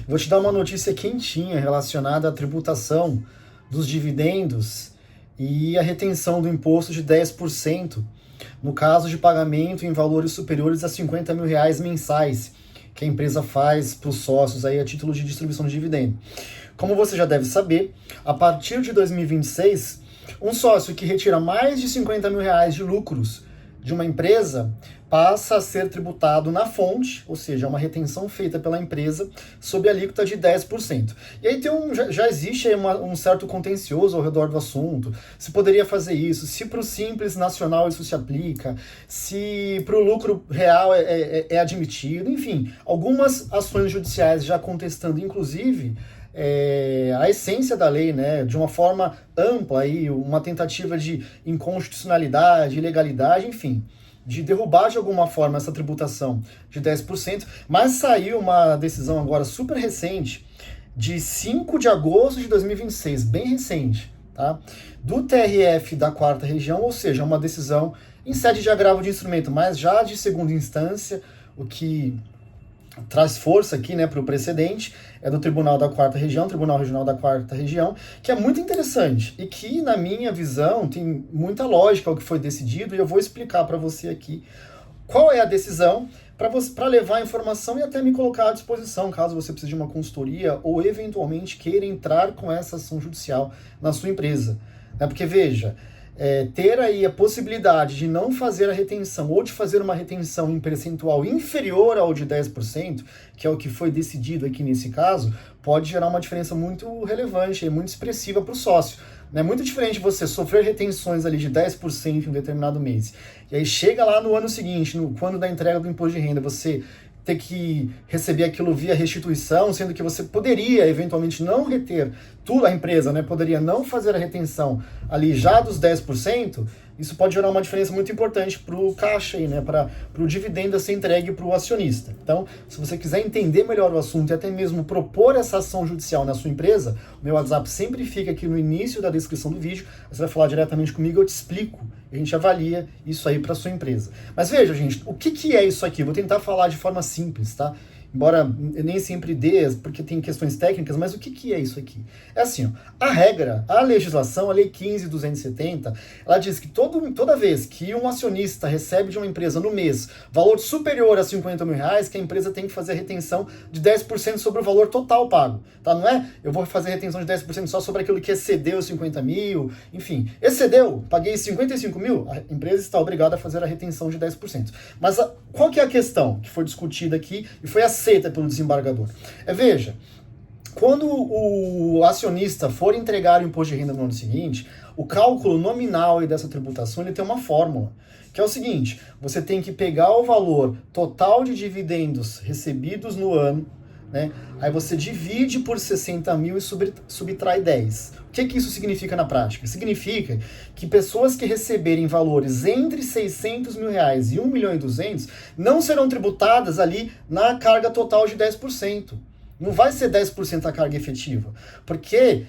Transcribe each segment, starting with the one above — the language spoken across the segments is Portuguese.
Vou te dar uma notícia quentinha relacionada à tributação dos dividendos e a retenção do imposto de 10% no caso de pagamento em valores superiores a R$50 mil mensais que a empresa faz para os sócios aí a título de distribuição de dividendo. Como você já deve saber, a partir de 2026, um sócio que retira mais de R$50 mil de lucros de uma empresa passa a ser tributado na fonte, ou seja, uma retenção feita pela empresa sob a alíquota de 10%. E aí já existe aí um certo contencioso ao redor do assunto, se poderia fazer isso, se para o Simples Nacional isso se aplica, se para o lucro real é admitido, enfim, algumas ações judiciais já contestando, inclusive, a essência da lei, né, de uma forma ampla, aí, uma tentativa de inconstitucionalidade, ilegalidade, enfim, de derrubar de alguma forma essa tributação de 10%, mas saiu uma decisão agora super recente, de 5 de agosto de 2026, bem recente, tá, do TRF da 4ª Região, ou seja, uma decisão em sede de agravo de instrumento, mas já de segunda instância, o que traz força aqui, né, para o precedente, é do Tribunal da 4ª Região, Tribunal Regional da 4ª Região, que é muito interessante e que, na minha visão, tem muita lógica ao que foi decidido, e eu vou explicar para você aqui qual é a decisão para levar a informação e até me colocar à disposição, caso você precise de uma consultoria ou, eventualmente, queira entrar com essa ação judicial na sua empresa. Né? Porque, veja, ter aí a possibilidade de não fazer a retenção ou de fazer uma retenção em percentual inferior ao de 10%, que é o que foi decidido aqui nesse caso, pode gerar uma diferença muito relevante e muito expressiva para o sócio. É muito diferente você sofrer retenções ali de 10% em um determinado mês, e aí chega lá no ano seguinte, quando da entrega do imposto de renda, você ter que receber aquilo via restituição, sendo que você poderia eventualmente não reter tudo, a empresa, né, poderia não fazer a retenção ali já dos 10%, isso pode gerar uma diferença muito importante para o caixa, aí, né, para o dividendo a ser entregue para o acionista. Então, se você quiser entender melhor o assunto e até mesmo propor essa ação judicial na sua empresa, o meu WhatsApp sempre fica aqui no início da descrição do vídeo, você vai falar diretamente comigo, eu te explico, e a gente avalia isso aí para sua empresa. Mas veja, gente, o que é isso aqui? Vou tentar falar de forma simples, tá? Embora eu nem sempre dê, porque tem questões técnicas, mas o que é isso aqui? É assim, ó, a regra, a legislação, a Lei 15.270, ela diz que toda vez que um acionista recebe de uma empresa no mês valor superior a R$50 mil, que a empresa tem que fazer a retenção de 10% sobre o valor total pago, tá? Não é eu vou fazer a retenção de 10% só sobre aquilo que excedeu os 50 mil, enfim, excedeu, paguei 55 mil, a empresa está obrigada a fazer a retenção de 10%. Mas qual que é a questão que foi discutida aqui e foi aceita pelo desembargador? Veja, quando o acionista for entregar o imposto de renda no ano seguinte, o cálculo nominal dessa tributação ele tem uma fórmula, que é o seguinte: você tem que pegar o valor total de dividendos recebidos no ano, né? Aí você divide por 60 mil e subtrai 10. O que isso significa na prática? Significa que pessoas que receberem valores entre 600 mil reais e 1 milhão e 200 não serão tributadas ali na carga total de 10%. Não vai ser 10% a carga efetiva, porque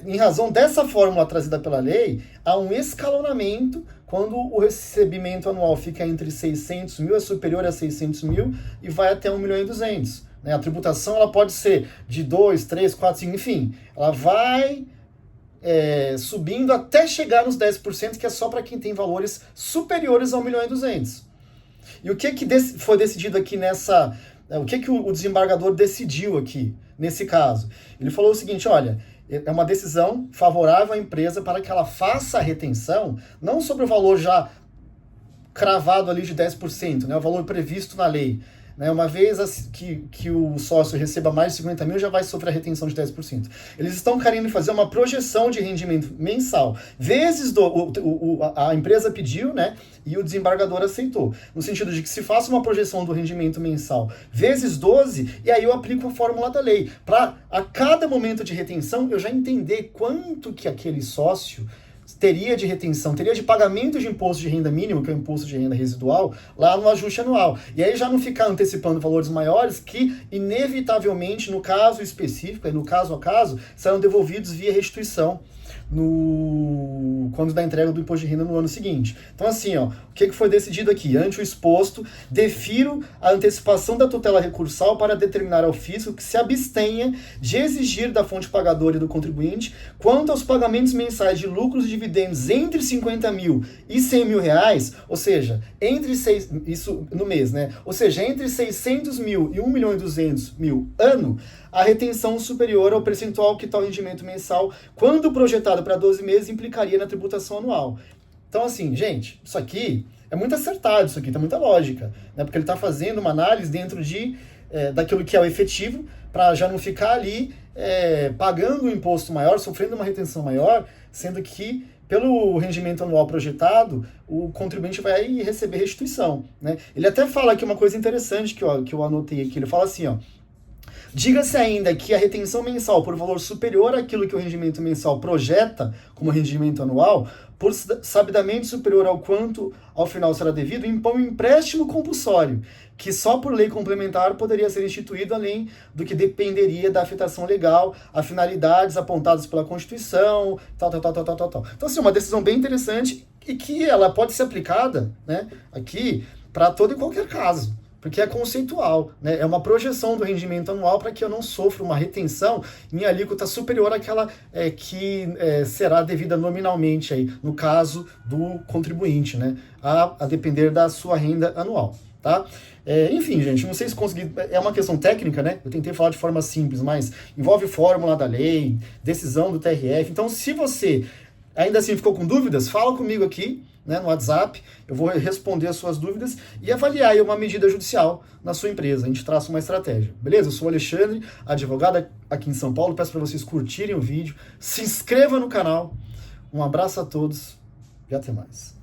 em razão dessa fórmula trazida pela lei, há um escalonamento quando o recebimento anual fica entre 600 mil, é superior a 600 mil e vai até 1 milhão e 200. A tributação ela pode ser de 2, 3, 4, 5, enfim, ela vai subindo até chegar nos 10%, que é só para quem tem valores superiores a 1 milhão e 200. E o que foi decidido aqui nessa... O que o desembargador decidiu aqui, nesse caso? Ele falou o seguinte: olha, é uma decisão favorável à empresa para que ela faça a retenção, não sobre o valor já cravado ali de 10%, né, o valor previsto na lei. Né, uma vez que o sócio receba mais de 50 mil, já vai sofrer a retenção de 10%. Eles estão querendo fazer uma projeção de rendimento mensal, vezes a empresa pediu, né, e o desembargador aceitou, no sentido de que se faça uma projeção do rendimento mensal vezes 12, e aí eu aplico a fórmula da lei, para a cada momento de retenção eu já entender quanto que aquele sócio teria de retenção, teria de pagamento de imposto de renda mínimo, que é o imposto de renda residual, lá no ajuste anual. E aí já não ficar antecipando valores maiores que, inevitavelmente, no caso específico, no caso a caso, serão devolvidos via restituição. quando da entrega do imposto de renda no ano seguinte. Então, assim, ó, o que foi decidido aqui? Ante o exposto, defiro a antecipação da tutela recursal para determinar ao fisco que se abstenha de exigir da fonte pagadora e do contribuinte quanto aos pagamentos mensais de lucros e dividendos entre 50 mil e 100 mil reais, ou seja, isso no mês, né? Ou seja, entre 600 mil e 1 milhão e 200 mil ano, a retenção superior ao percentual que tal rendimento mensal, quando projetado para 12 meses, implicaria na tributação anual. Então, assim, gente, isso aqui é muito acertado, isso aqui tem muita lógica, né? Porque ele está fazendo uma análise dentro daquilo que é o efetivo, para já não ficar ali pagando um imposto maior, sofrendo uma retenção maior, sendo que pelo rendimento anual projetado, o contribuinte vai receber restituição, né? Ele até fala aqui uma coisa interessante que eu anotei aqui, ele fala assim, ó: diga-se ainda que a retenção mensal por valor superior àquilo que o rendimento mensal projeta como rendimento anual, por sabidamente superior ao quanto ao final será devido, impõe um empréstimo compulsório, que só por lei complementar poderia ser instituído, além do que dependeria da afetação legal a finalidades apontadas pela Constituição, tal. Então, assim, uma decisão bem interessante e que ela pode ser aplicada, né, aqui para todo e qualquer caso, porque é conceitual, né? É uma projeção do rendimento anual para que eu não sofra uma retenção em alíquota superior àquela que será devida nominalmente, aí, no caso do contribuinte, né? A depender da sua renda anual, tá? Enfim, gente, não sei se consegui... É uma questão técnica, né? Eu tentei falar de forma simples, mas envolve fórmula da lei, decisão do TRF. Então, se você ainda assim ficou com dúvidas, fala comigo aqui, né, no WhatsApp, eu vou responder as suas dúvidas e avaliar aí uma medida judicial na sua empresa. A gente traça uma estratégia, beleza? Eu sou o Alexandre, advogado aqui em São Paulo. Peço para vocês curtirem o vídeo, se inscreva no canal. Um abraço a todos e até mais.